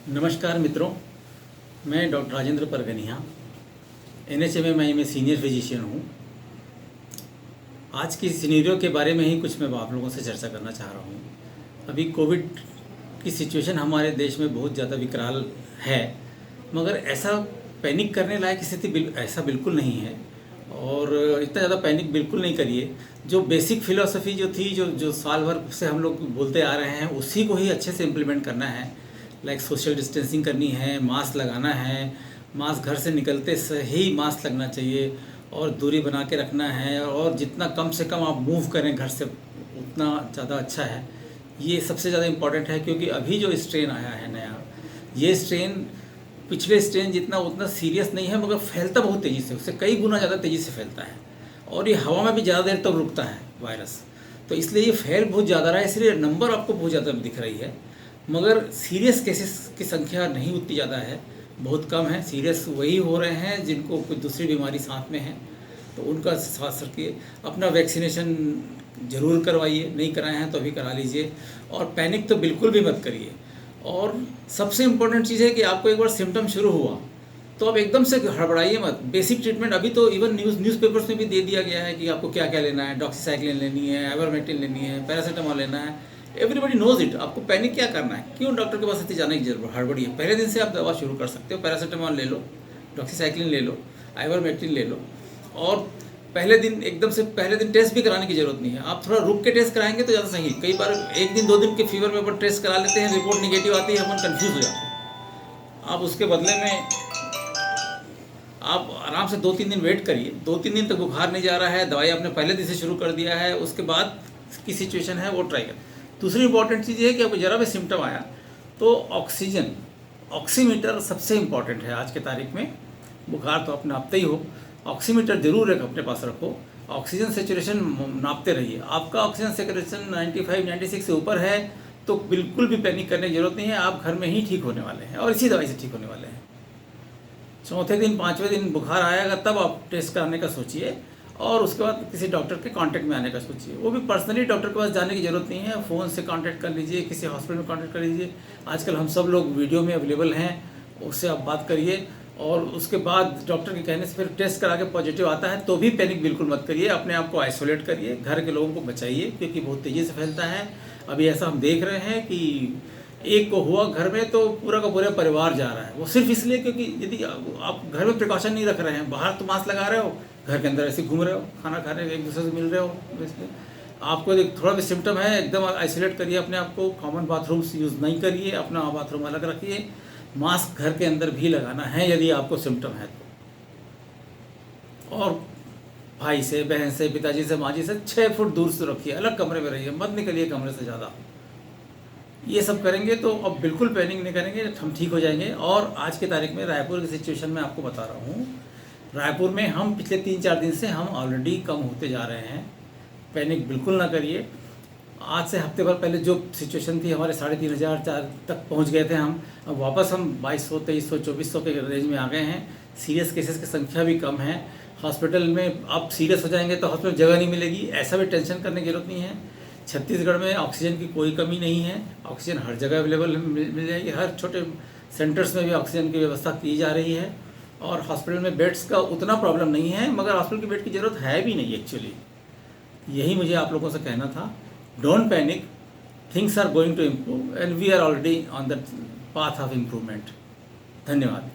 नमस्कार मित्रों, मैं डॉक्टर राजेंद्र परगनिया NHMMI में सीनियर फिजिशियन हूँ। आज की सिनेरियो के बारे में ही कुछ मैं आप लोगों से चर्चा करना चाह रहा हूँ। अभी कोविड की सिचुएशन हमारे देश में बहुत ज़्यादा विकराल है, मगर ऐसा पैनिक करने लायक स्थिति ऐसा बिल्कुल नहीं है। और इतना ज़्यादा पैनिक बिल्कुल नहीं करिए। जो बेसिक फ़िलॉसफी जो थी, जो साल भर से हम लोग बोलते आ रहे हैं, उसी को ही अच्छे से इम्प्लीमेंट करना है। लाइक सोशल डिस्टेंसिंग करनी है, मास्क लगाना है, मास्क घर से निकलते ही मास्क लगना चाहिए और दूरी बना के रखना है। और जितना कम से कम आप मूव करें घर से उतना ज़्यादा अच्छा है। ये सबसे ज़्यादा इम्पॉर्टेंट है, क्योंकि अभी जो स्ट्रेन आया है नया, ये स्ट्रेन पिछले स्ट्रेन जितना उतना सीरियस नहीं है, मगर फैलता बहुत तेज़ी से, उससे कई गुना ज़्यादा तेज़ी से फैलता है। और ये हवा में भी ज़्यादा देर तक रुकता है वायरस, तो इसलिए ये फैल बहुत ज़्यादा रहा है। इसलिए नंबर आपको बहुत ज़्यादा दिख रही है, मगर सीरियस केसेस की संख्या नहीं उतनी ज़्यादा है, बहुत कम है। सीरियस वही हो रहे हैं जिनको कोई दूसरी बीमारी साथ में है, तो उनका साथ रखिए। अपना वैक्सीनेशन ज़रूर करवाइए, नहीं कराए हैं तो अभी करा लीजिए। और पैनिक तो बिल्कुल भी मत करिए। और सबसे इम्पोर्टेंट चीज़ है कि आपको एक बार सिम्टम शुरू हुआ तो अब एकदम से हड़बड़ाइए मत। बेसिक ट्रीटमेंट अभी तो इवन न्यूज़पेपर्स में भी दे दिया गया है कि आपको क्या क्या लेना है। डॉक्सीसाइक्लिन लेनी है, आइवरमेक्टिन लेनी है, पैरासीटामोल लेना है। Everybody knows it. आपको पैनिक क्या करना है, क्यों डॉक्टर के पास इतनी जाने की जरूरत हड़बड़ी है। पहले दिन से आप दवा शुरू कर सकते हो। पैरासीटामोल ले लो, डॉक्सीसाइक्लिन ले लो, आइवरमेक्टिन ले लो। और पहले दिन एकदम से पहले दिन टेस्ट भी कराने की ज़रूरत नहीं है। आप थोड़ा रुक के टेस्ट कराएंगे तो ज़्यादा सही। कई बार एक दिन 2 दिन के फीवर में अपन टेस्ट करा लेते हैं, रिपोर्ट निगेटिव आती है, अपन कन्फ्यूज़ हो जाते हैं। आप उसके बदले में आप आराम से 2-3 दिन वेट करिए। 2-3 दिन तक बुखार नहीं जा रहा है, दवाई आपने पहले दिन से शुरू कर दिया है, उसके बाद की सिचुएशन है वो ट्राई करें। दूसरी इंपॉर्टेंट चीज़ ये है कि आपको ज़रा भी सिम्टम आया तो ऑक्सीजन, ऑक्सीमीटर सबसे इम्पॉर्टेंट है आज के तारीख में। बुखार तो अपने नापते ही हो, ऑक्सीमीटर जरूर अपने पास रखो। ऑक्सीजन सेचुरेशन नापते रहिए। आपका ऑक्सीजन सेचुरेशन 95-96 से ऊपर है तो बिल्कुल भी पैनिक करने की जरूरत नहीं है। आप घर में ही ठीक होने वाले हैं और इसी दवाई से ठीक होने वाले हैं। चौथे दिन 5वें दिन बुखार आएगा तब आप टेस्ट कराने का सोचिए, और उसके बाद किसी डॉक्टर के कांटेक्ट में आने का सोचिए। वो भी पर्सनली डॉक्टर के पास जाने की ज़रूरत नहीं है, फ़ोन से कांटेक्ट कर लीजिए, किसी हॉस्पिटल में कांटेक्ट कर लीजिए। आजकल हम सब लोग वीडियो में अवेलेबल हैं, उससे आप बात करिए। और उसके बाद डॉक्टर के कहने से फिर टेस्ट करा के पॉजिटिव आता है तो भी पैनिक बिल्कुल मत करिए। अपने आप को आइसोलेट करिए, घर के लोगों को बचाइए, क्योंकि बहुत तेज़ी से फैलता है। अभी ऐसा हम देख रहे हैं कि एक को हुआ घर में तो पूरा का पूरा परिवार जा रहा है। वो सिर्फ इसलिए क्योंकि यदि आप घर में प्रिकॉशन नहीं रख रहे हैं, बाहर तो मास्क लगा रहे हो, घर के अंदर ऐसे घूम रहे हो, खाना खा रहे हो, एक दूसरे से मिल रहे हो, इसलिए आपको थोड़ा भी सिम्टम है एकदम आइसोलेट करिए अपने आप को। कॉमन बाथरूम्स यूज़ नहीं करिए, अपना बाथरूम अलग रखिए। मास्क घर के अंदर भी लगाना है यदि आपको सिम्टम है तो। और भाई से, बहन से, पिताजी से, माँ जी से 6 फुट दूर से रखिए, अलग कमरे में रहिए, मत निकलिए कमरे से ज़्यादा। ये सब करेंगे तो अब बिल्कुल पैनिक नहीं करेंगे, हम ठीक हो जाएंगे। और आज की तारीख में रायपुर की सिचुएशन में आपको बता रहा हूँ, रायपुर में हम पिछले 3-4 दिन से हम ऑलरेडी कम होते जा रहे हैं। पैनिक बिल्कुल ना करिए। आज से हफ्ते भर पहले जो सिचुएशन थी, हमारे 3,500-4 तक पहुंच गए थे हम, अब वापस हम 2200, 2300, 2400 के रेंज में आ गए हैं। सीरियस केसेस की संख्या भी कम है। हॉस्पिटल में आप सीरियस हो जाएंगे तो हॉस्पिटल जगह नहीं मिलेगी, ऐसा भी टेंशन करने की जरूरत नहीं है। छत्तीसगढ़ में ऑक्सीजन की कोई कमी नहीं है, ऑक्सीजन हर जगह अवेलेबल मिल जाएगी। हर छोटे सेंटर्स में भी ऑक्सीजन की व्यवस्था की जा रही है। और हॉस्पिटल में बेड्स का उतना प्रॉब्लम नहीं है, मगर हॉस्पिटल की बेड की ज़रूरत है भी नहीं एक्चुअली। यही मुझे आप लोगों से कहना था। Don't panic, things are going to improve and we are already on the path of improvement. धन्यवाद।